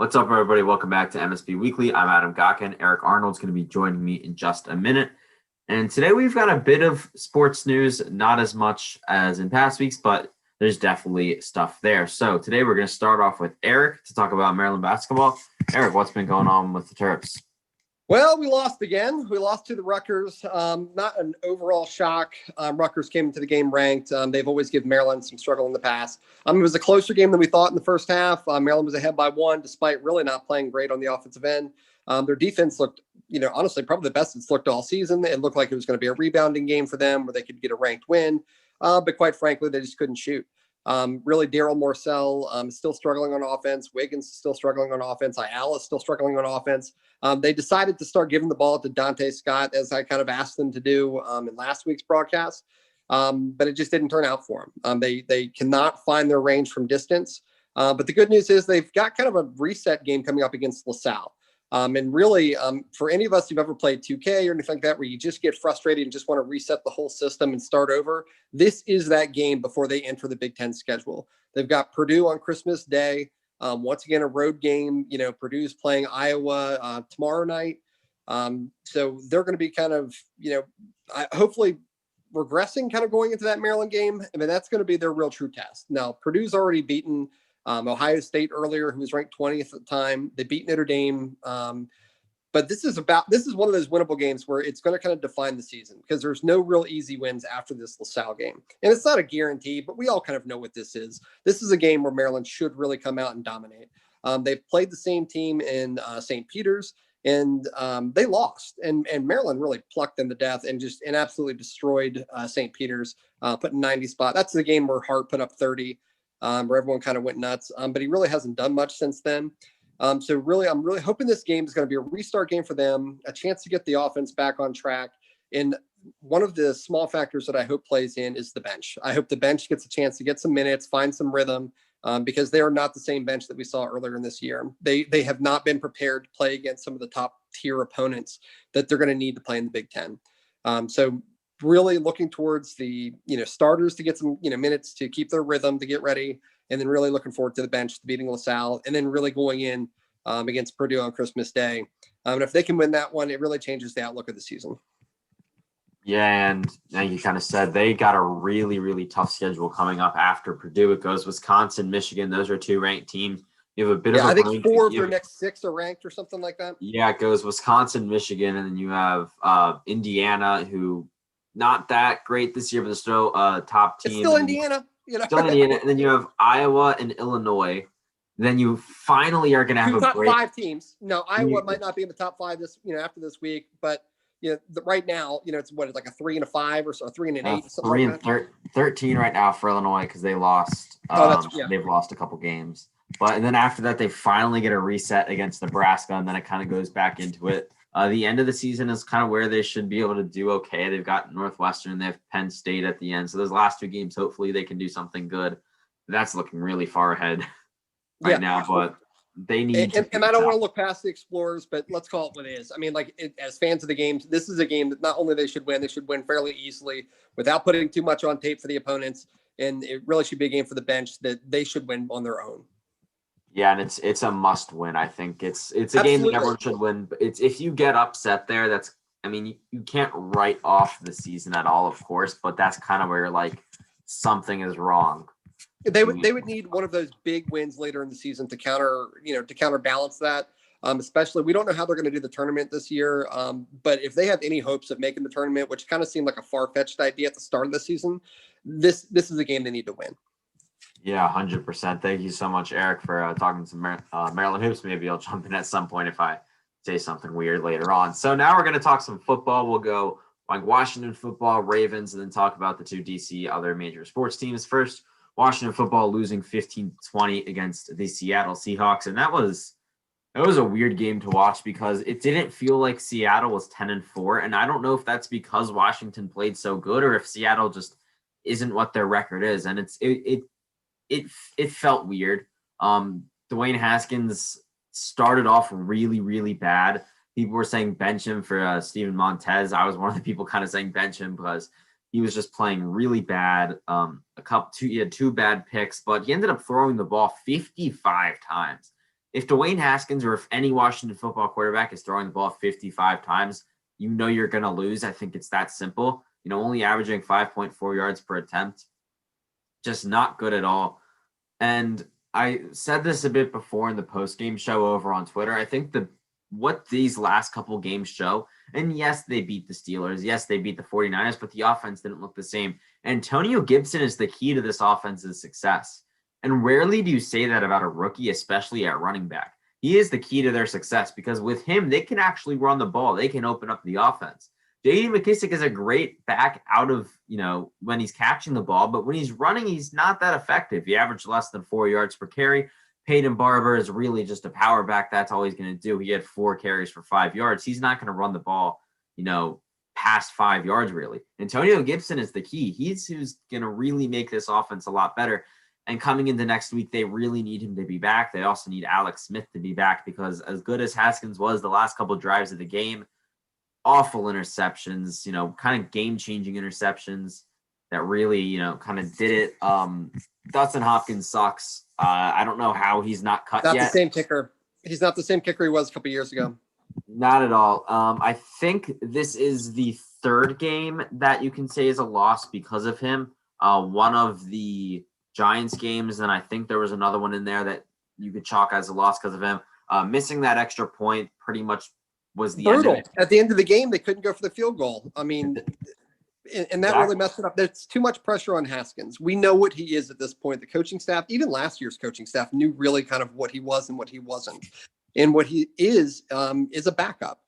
What's up, everybody? Welcome back to MSB Weekly. I'm Adam Gotkin. Eric Arnold's going to be joining me in just a minute. And today we've got a bit of sports news, not as much as in past weeks, but there's definitely stuff there. So today we're going to start off with Eric to talk about Maryland basketball. Eric, what's been going on with the Terps? Well, we lost again. We lost to the Rutgers. Not an overall shock. Rutgers came into the game ranked. They've always given Maryland some struggle in the past. It was a closer game than we thought in the first half. Maryland was ahead by one, despite really not playing great on the offensive end. Their defense looked, honestly, probably the best it's looked all season. It looked like it was going to be a rebounding game for them where they could get a ranked win. But quite frankly, they just couldn't shoot. Really, Daryl Morcell is still struggling on offense. Wiggins is still struggling on offense. Ayala is still struggling on offense. They decided to start giving the ball to Dante Scott, as I kind of asked them to do in last week's broadcast, but it just didn't turn out for them. They cannot find their range from distance. But the good news is they've got kind of a reset game coming up against LaSalle. And really, for any of us who've ever played 2K or anything like that, where you just get frustrated and just want to reset the whole system and start over, this is that game before they enter the Big Ten schedule. They've got Purdue on Christmas Day. Once again, a road game. Purdue's playing Iowa tomorrow night. So they're going to be kind of, hopefully regressing kind of going into that Maryland game. I mean, that's going to be their real true test. Now, Purdue's already beaten Ohio State earlier, who was ranked 20th at the time. They beat Notre Dame. But this is one of those winnable games where it's going to kind of define the season because there's no real easy wins after this LaSalle game. And it's not a guarantee, but we all kind of know what this is. This is a game where Maryland should really come out and dominate. They've played the same team in St. Peter's, and they lost. And Maryland really plucked them to death and absolutely destroyed St. Peter's, put in 90 spot. That's the game where Hart put up 30. Where everyone kind of went nuts. But he really hasn't done much since then. So really, I'm really hoping this game is going to be a restart game for them, a chance to get the offense back on track. And one of the small factors that I hope plays in is the bench. I hope the bench gets a chance to get some minutes, find some rhythm, because they are not the same bench that we saw earlier in this year. They have not been prepared to play against some of the top tier opponents that they're going to need to play in the Big Ten. So really looking towards the starters to get some minutes to keep their rhythm, to get ready, and then really looking forward to the bench, to beating LaSalle, and then really going in against Purdue on Christmas Day. And if they can win that one, it really changes the outlook of the season. Yeah, and now you kind of said they got a really, really tough schedule coming up after Purdue. It goes Wisconsin, Michigan. Those are two ranked teams. You have a bit of I think 4 of their next 6 are ranked or something like that. Yeah, it goes Wisconsin, Michigan, and then you have Indiana, who not that great this year, but they're still a top team. It's still Indiana, Still Indiana, and then you have Iowa and Illinois. Then you finally are going to have a top break. 5 teams. No, Iowa might not be in the top 5 this, after this week, but right now, it's like a 3 and a 5 or so, 3 and an 8. 3 and 13 right now for Illinois because they lost. They've lost a couple games, and then after that, they finally get a reset against Nebraska, and then it kind of goes back into it. The end of the season is kind of where they should be able to do okay. They've got Northwestern, they have Penn State at the end. So those last 2 games, hopefully they can do something good. That's looking really far ahead now, but they need and I don't want to look past the Explorers, but let's call it what it is. I mean, as fans of the games, this is a game that not only they should win fairly easily without putting too much on tape for the opponents. And it really should be a game for the bench that they should win on their own. Yeah, and it's a must win. I think it's a game that everyone should win. But if you get upset there, you can't write off the season at all, of course, but that's kind of where something is wrong. They would need one of those big wins later in the season to counterbalance that. Especially, we don't know how they're going to do the tournament this year. But if they have any hopes of making the tournament, which kind of seemed like a far-fetched idea at the start of the season, this is a game they need to win. Yeah, 100%. Thank you so much, Eric, for talking some Maryland hoops. Maybe I'll jump in at some point if I say something weird later on. So now we're going to talk some football. We'll go Washington football, Ravens, and then talk about the 2 DC other major sports teams. First, Washington football losing 15-20 against the Seattle Seahawks, and that was a weird game to watch because it didn't feel like Seattle was 10-4, and I don't know if that's because Washington played so good or if Seattle just isn't what their record is, and it felt weird. Dwayne Haskins started off really, really bad. People were saying bench him for Steven Montez. I was one of the people kind of saying bench him because he was just playing really bad. He had 2 bad picks, but he ended up throwing the ball 55 times. if Dwayne Haskins or if any Washington football quarterback is throwing the ball 55 times, you're going to lose. I think it's that simple. Only averaging 5.4 yards per attempt, just not good at all. And I said this a bit before in the post-game show over on Twitter. I think what these last couple games show, and yes, they beat the Steelers. Yes, they beat the 49ers, but the offense didn't look the same. Antonio Gibson is the key to this offense's success. And rarely do you say that about a rookie, especially at running back. He is the key to their success because with him, they can actually run the ball. They can open up the offense. J.D. McKissic is a great back out of, when he's catching the ball, but when he's running, he's not that effective. He averaged less than 4 yards per carry. Peyton Barber is really just a power back. That's all he's going to do. He had 4 carries for 5 yards. He's not going to run the ball, past 5 yards, really. Antonio Gibson is the key. He's who's going to really make this offense a lot better. And coming into next week, they really need him to be back. They also need Alex Smith to be back because as good as Haskins was the last couple of drives of the game, awful interceptions, kind of game-changing interceptions that really, kind of did it. Dustin Hopkins sucks. I don't know how he's not cut yet. Not the same kicker. He's not the same kicker he was a couple years ago. Not at all. I think this is the third game that you can say is a loss because of him. One of the Giants games, and I think there was another one in there that you could chalk as a loss because of him. Missing that extra point pretty much was the brutal. End of it. At the end of the game, they couldn't go for the field goal. I mean, and that really messed it up. There's too much pressure on Haskins. We know what he is at this point. The coaching staff, even last year's coaching staff, knew really kind of what he was and what he wasn't. And what he is a backup.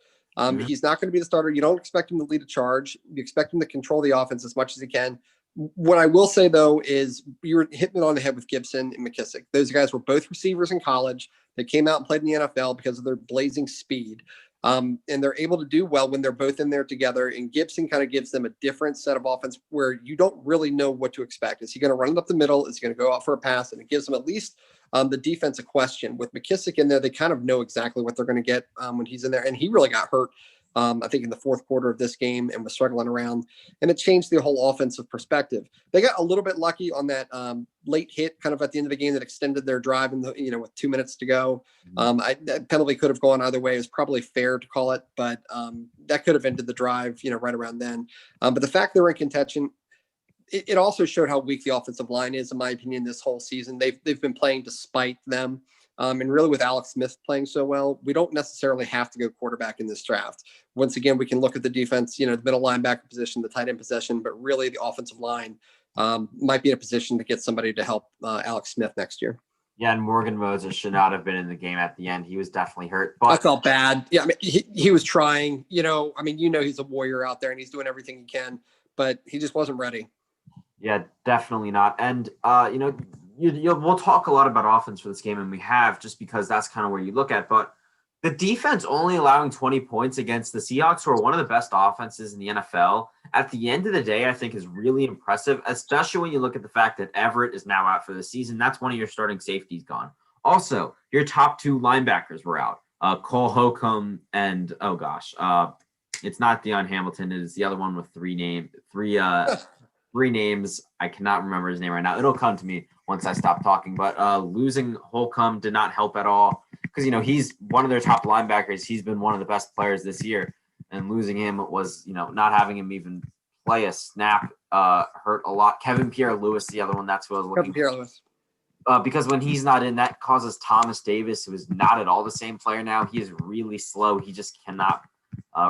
He's not going to be the starter. You don't expect him to lead a charge. You expect him to control the offense as much as he can. What I will say, though, is you were hitting it on the head with Gibson and McKissic. Those guys were both receivers in college. They came out and played in the NFL because of their blazing speed. And they're able to do well when they're both in there together. And Gibson kind of gives them a different set of offense where you don't really know what to expect. Is he going to run it up the middle? Is he going to go out for a pass? And it gives them at least the defense a question. With McKissic in there, they kind of know exactly what they're going to get when he's in there. And he really got hurt, I think, in the fourth quarter of this game and was struggling around. And it changed the whole offensive perspective. They got a little bit lucky on that late hit kind of at the end of the game that extended their drive with 2 minutes to go. That penalty could have gone either way. It was probably fair to call it, but that could have ended the drive, right around then. But the fact they were in contention, it also showed how weak the offensive line is, in my opinion, this whole season. They've been playing despite them. And really with Alex Smith playing so well, we don't necessarily have to go quarterback in this draft. Once again, we can look at the defense, the middle linebacker position, the tight end possession, but really the offensive line might be in a position to get somebody to help Alex Smith next year. Yeah, and Morgan Moses should not have been in the game at the end. He was definitely hurt. But I felt bad. Yeah, I mean, he was trying. He's a warrior out there, and he's doing everything he can, but he just wasn't ready. Yeah, definitely not. And, we'll talk a lot about offense for this game, and we have just because that's kind of where you look at. But the defense only allowing 20 points against the Seahawks, who are one of the best offenses in the NFL, at the end of the day, I think is really impressive, especially when you look at the fact that Everett is now out for the season. That's one of your starting safeties gone. Also, your top 2 linebackers were out. Cole Holcomb and, it's not Deion Hamilton. It is the other one with three names. I cannot remember his name right now. It'll come to me once I stop talking. But losing Holcomb did not help at all because, he's one of their top linebackers. He's been one of the best players this year. And losing him was, not having him even play a snap hurt a lot. Kevin Pierre-Louis, the other one, that's who I was looking Kevin Pierre-Louis. Because when he's not in, that causes Thomas Davis, who is not at all the same player now. He is really slow. He just cannot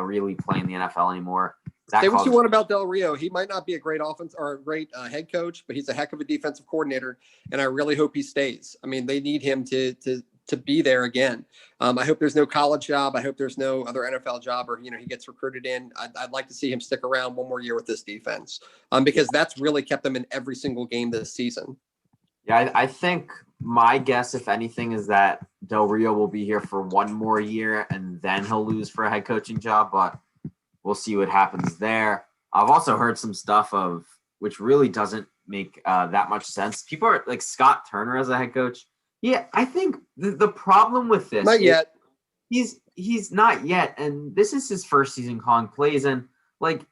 really play in the NFL anymore. Say what you want about Del Rio. He might not be a great offense or a great head coach, but he's a heck of a defensive coordinator, and I really hope he stays. I mean, they need him to be there again. I hope there's no college job. I hope there's no other NFL job, or he gets recruited in. I'd like to see him stick around one more year with this defense, because that's really kept them in every single game this season. Yeah, I think my guess, if anything, is that Del Rio will be here for one more year, and then he'll lose for a head coaching job, but we'll see what happens there. I've also heard some stuff which really doesn't make that much sense. People are like Scott Turner as a head coach. Yeah, I think the problem with this not yet. He's not yet, and this is his first season calling plays, and like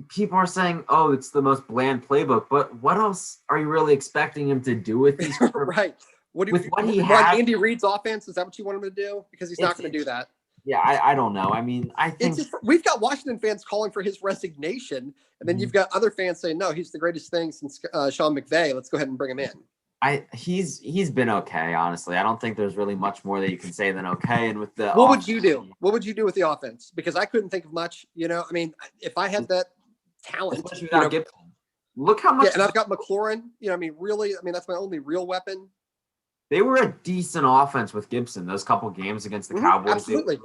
people are saying, oh, it's the most bland playbook, but what else are you really expecting him to do with these? Right. What do with you what he want? has, Andy Reid's offense? Is that what you want him to do? Because he's not going to do that. Yeah, I don't know. I mean, I think We've got Washington fans calling for his resignation, and then you've got other fans saying, "No, he's the greatest thing since Sean McVay. Let's go ahead and bring him in." He's been okay, honestly. I don't think there's really much more that you can say than okay. And with the what would you do? What would you do with the offense? Because I couldn't think of much. I mean, if I had that talent, especially without Gibson, look how much. Yeah, and I've got McLaurin. I mean, really, that's my only real weapon. They were a decent offense with Gibson. Those couple games against the Cowboys. Absolutely.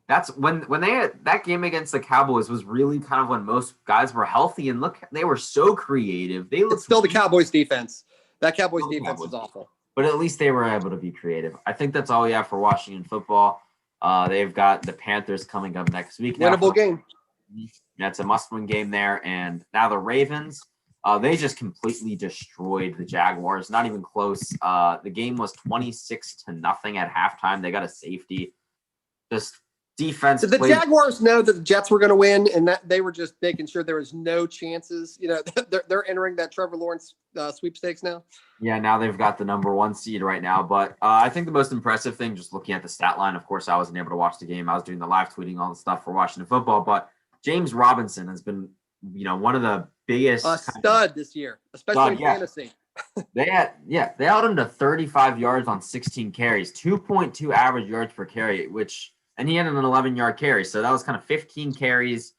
That's when they had that game against the Cowboys was really kind of when most guys were healthy. And look, they were so creative. It's still the Cowboys defense. That Cowboys defense is awful. But at least they were able to be creative. I think that's all we have for Washington football. They've got the Panthers coming up next week. Winnable game. That's a must-win game there. And now the Ravens. They just completely destroyed the Jaguars. Not even close. The game was 26-0 at halftime. They got a safety. Just defense. Did the Jaguars know that the Jets were going to win, and that they were just making sure there was no chances? They're entering that Trevor Lawrence sweepstakes now. Yeah, now they've got the number 1 seed right now. But I think the most impressive thing, just looking at the stat line, of course, I wasn't able to watch the game. I was doing the live tweeting, all the stuff for Washington football. But James Robinson has been, one of the biggest stud this year, especially in fantasy. They held him to 35 yards on 16 carries, 2.2 average yards per carry, and he had an 11-yard carry. So that was kind of 15 carries,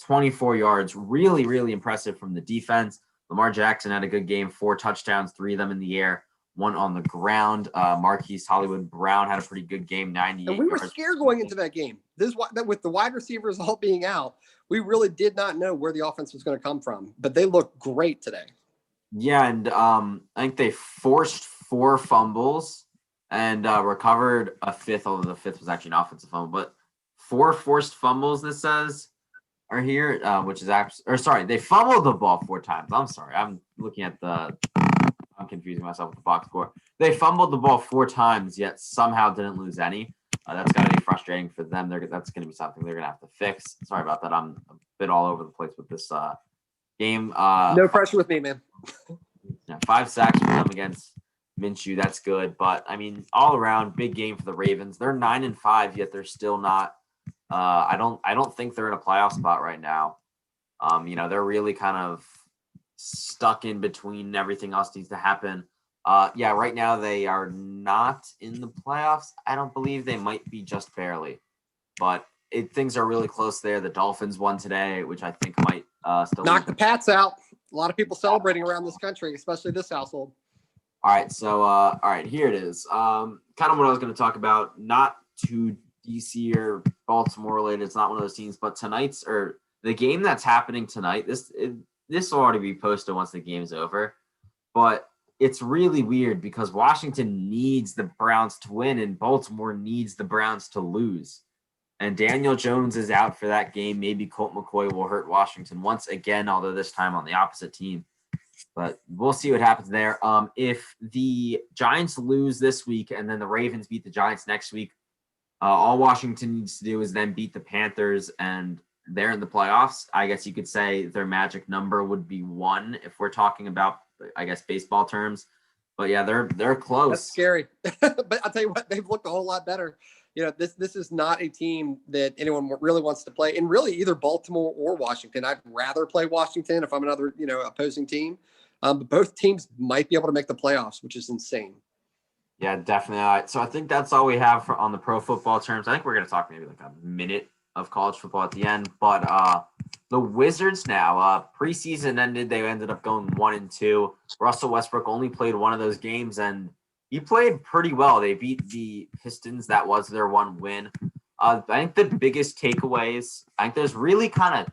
24 yards. Really, really impressive from the defense. Lamar Jackson had a good game, 4 touchdowns, 3 of them in the air, 1 on the ground. Marquise Hollywood Brown had a pretty good game, 98 yards. And we were scared going into that game. With the wide receivers all being out, we really did not know where the offense was going to come from, but they looked great today. Yeah, and I think they forced 4 fumbles and recovered a 5th, although the 5th was actually an offensive fumble. But 4 forced fumbles, this says, are here, which is they fumbled the ball 4 times. I'm sorry, I'm looking at I'm confusing myself with the box score. They fumbled the ball 4 times, yet somehow didn't lose any. That's got to be frustrating for them. That's going to be something they're going to have to fix. Sorry about that. I'm a bit all over the place with this game. No pressure with me, man. 5 sacks for them against Minshew. That's good. But, I mean, all around, big game for the Ravens. They're 9-5, yet they're still not. I don't think they're in a playoff spot right now. They're really kind of stuck in between. Everything else needs to happen. Right now they are not in the playoffs. I don't believe. They might be just barely, but things are really close there. The Dolphins won today, which I think might still knock the Pats out. A lot of people celebrating around this country, especially this household. All right, so here it is. Kind of what I was going to talk about. Not too DC or Baltimore related. It's not one of those teams, but the game that's happening tonight. This will already be posted once the game's over, but it's really weird because Washington needs the Browns to win and Baltimore needs the Browns to lose. And Daniel Jones is out for that game. Maybe Colt McCoy will hurt Washington once again, although this time on the opposite team. But we'll see what happens there. If the Giants lose this week and then the Ravens beat the Giants next week, all Washington needs to do is then beat the Panthers and they're in the playoffs. I guess you could say their magic number would be 1 if we're talking about, I guess, baseball terms. But yeah, they're close. That's scary. But I'll tell you what, they've looked a whole lot better. This is not a team that anyone really wants to play. And really either Baltimore or Washington. I'd rather play Washington if I'm another, opposing team. But both teams might be able to make the playoffs, which is insane. Yeah, definitely. All right. So I think that's all we have on the pro football terms. I think we're going to talk maybe like a minute of college football at the end. But the Wizards now, preseason ended. They ended up going 1-2. Russell Westbrook only played one of those games, and he played pretty well. They beat the Pistons. That was their 1 win. I think the biggest takeaways, I think there's really kind of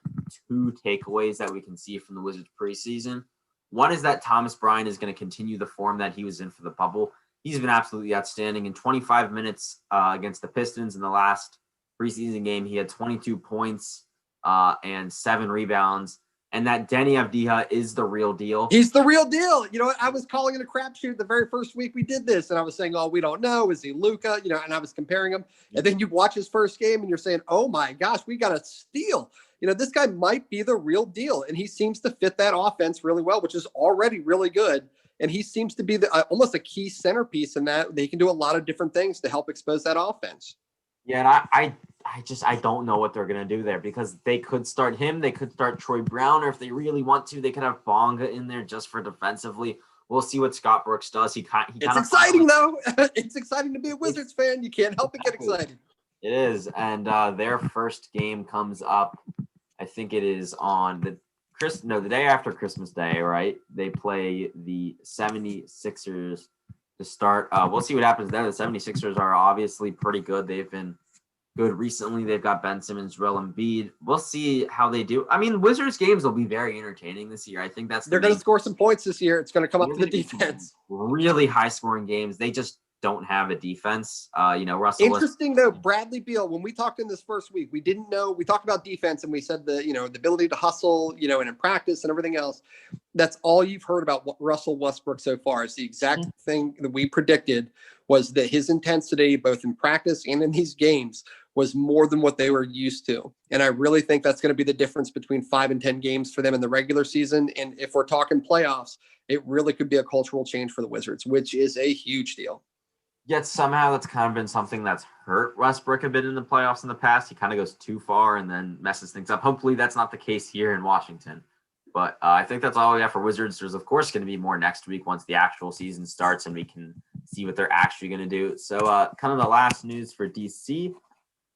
2 takeaways that we can see from the Wizards preseason. One is that Thomas Bryant is going to continue the form that he was in for the bubble. He's been absolutely outstanding. In 25 minutes against the Pistons in the last preseason game, he had 22 points and 7 rebounds. And that Deni Avdija is the real deal. He's the real deal. I was calling it a crapshoot the very first week we did this. And I was saying, we don't know. Is he Luka? And I was comparing him. And then you watch his first game and you're saying, oh my gosh, we got a steal. This guy might be the real deal. And he seems to fit that offense really well, which is already really good. And he seems to be almost a key centerpiece in that. They can do a lot of different things to help expose that offense. Yeah, and I don't know what they're gonna do there, because they could start him, they could start Troy Brown, or if they really want to, they could have Bonga in there just for defensively. We'll see what Scott Brooks does. It's exciting though. It's exciting to be a Wizards fan. You can't help but get excited. It is, and their first game comes up. I think it is on the day after Christmas Day, right? They play the 76ers to start. We'll see what happens there. The 76ers are obviously pretty good. They've been good recently. They've got Ben Simmons, Joel Embiid. We'll see how they do. I mean, Wizards games will be very entertaining this year. I think they're going to score some points this year. It's going to come up to the defense. Really high scoring games. They just don't have a defense. Russell. Interesting though, Bradley Beal, when we talked in this first week, we didn't know, we talked about defense and we said the ability to hustle, and in practice and everything else. That's all you've heard about Russell Westbrook so far. It's the exact thing that we predicted, was that his intensity, both in practice and in these games, was more than what they were used to. And I really think that's going to be the difference between 5 and 10 games for them in the regular season. And if we're talking playoffs, it really could be a cultural change for the Wizards, which is a huge deal. Yet somehow that's kind of been something that's hurt Westbrook a bit in the playoffs in the past. He kind of goes too far and then messes things up. Hopefully that's not the case here in Washington. But I think that's all we have for Wizards. There's, of course, going to be more next week once the actual season starts and we can see what they're actually going to do. So kind of the last news for DC.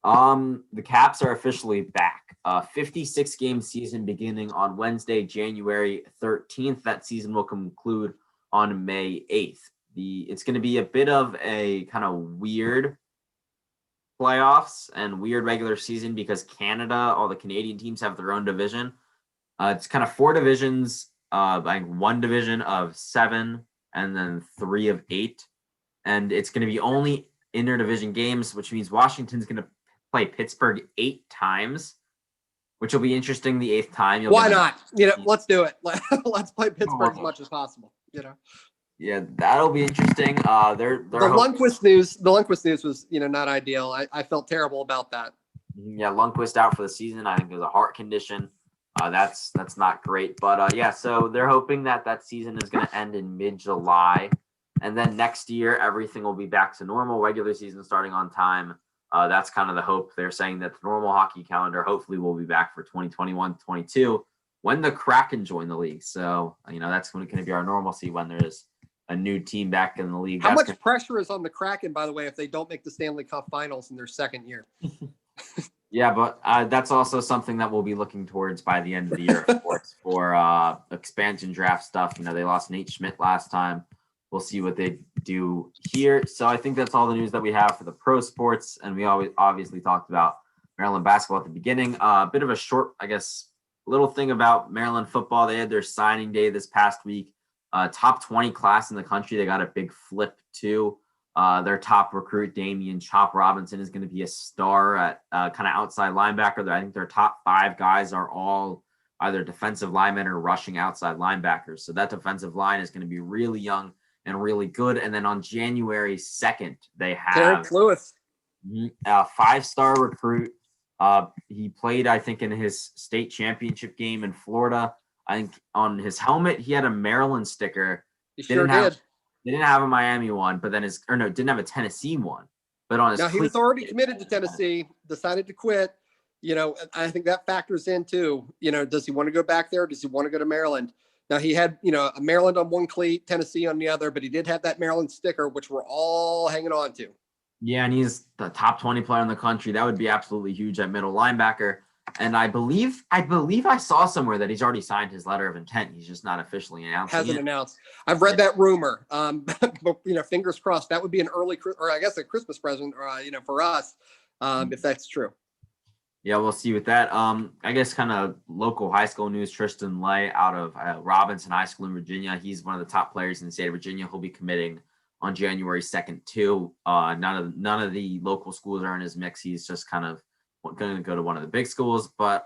The Caps are officially back. 56-game season beginning on Wednesday, January 13th. That season will conclude on May 8th. It's going to be a bit of a kind of weird playoffs and weird regular season because Canada, all the Canadian teams have their own division. It's kind of 4 divisions, like 1 division of 7 and then 3 of 8. And it's going to be only interdivision games, which means Washington's going to play Pittsburgh 8 times, which will be interesting the 8th time. Why not? Let's do it. Let's play Pittsburgh as much as possible, Yeah, that'll be interesting. The Lundqvist news was, not ideal. I felt terrible about that. Yeah, Lundqvist out for the season. I think there's a heart condition. That's not great. But so they're hoping that season is going to end in mid-July. And then next year, everything will be back to normal, regular season starting on time. That's kind of the hope. They're saying that the normal hockey calendar hopefully will be back for 2021-22 when the Kraken join the league. So, that's going to be our normalcy when there's a new team back in the league. How much pressure is on the Kraken, by the way, if they don't make the Stanley Cup Finals in their second year? Yeah, but that's also something that we'll be looking towards by the end of the year, of course, for expansion draft stuff. They lost Nate Schmidt last time. We'll see what they do here. So I think that's all the news that we have for the pro sports. And we obviously talked about Maryland basketball at the beginning. A bit of a short, little thing about Maryland football. They had their signing day this past week. Top 20 class in the country. They got a big flip too. Their top recruit, Damian Chop Robinson, is going to be a star at kind of outside linebacker. I think their top 5 guys are all either defensive linemen or rushing outside linebackers. So that defensive line is going to be really young and really good. And then on January 2nd, they have Derek Lewis, a 5-star recruit. He played, I think, in his state championship game in Florida. I think on his helmet, he had a Maryland sticker. He sure did. They didn't have a Miami one, but then didn't have a Tennessee one. But on his he was already committed to Tennessee, decided to quit. I think that factors in too. Does he want to go back there? Does he want to go to Maryland? Now he had, a Maryland on one cleat, Tennessee on the other, but he did have that Maryland sticker, which we're all hanging on to. Yeah, and he's the top 20 player in the country. That would be absolutely huge at middle linebacker. And I believe I saw somewhere that he's already signed his letter of intent. He's just not officially announced. Hasn't announced. I've read that rumor. But fingers crossed. That would be an early, or I guess a Christmas present, for us, if that's true. Yeah, we'll see with that. I guess kind of local high school news. Tristan Lay out of Robinson High School in Virginia. He's one of the top players in the state of Virginia. He'll be committing on January 2nd too. None of the local schools are in his mix. He's just kind of going to go to one of the big schools. But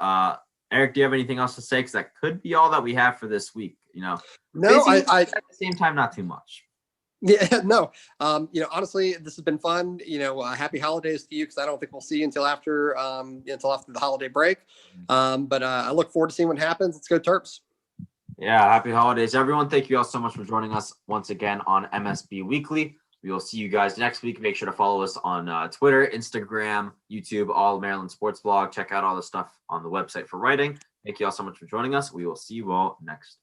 Eric, do you have anything else to say? Because that could be all that we have for this week. No, at the same time, not too much. Yeah, no. Honestly, this has been fun. Happy holidays to you, because I don't think we'll see you until after the holiday break. But I look forward to seeing what happens. Let's go Terps. Yeah, happy holidays, everyone. Thank you all so much for joining us once again on MSB Weekly. We will see you guys next week. Make sure to follow us on Twitter, Instagram, YouTube, all Maryland Sports Blog. Check out all the stuff on the website for writing. Thank you all so much for joining us. We will see you all next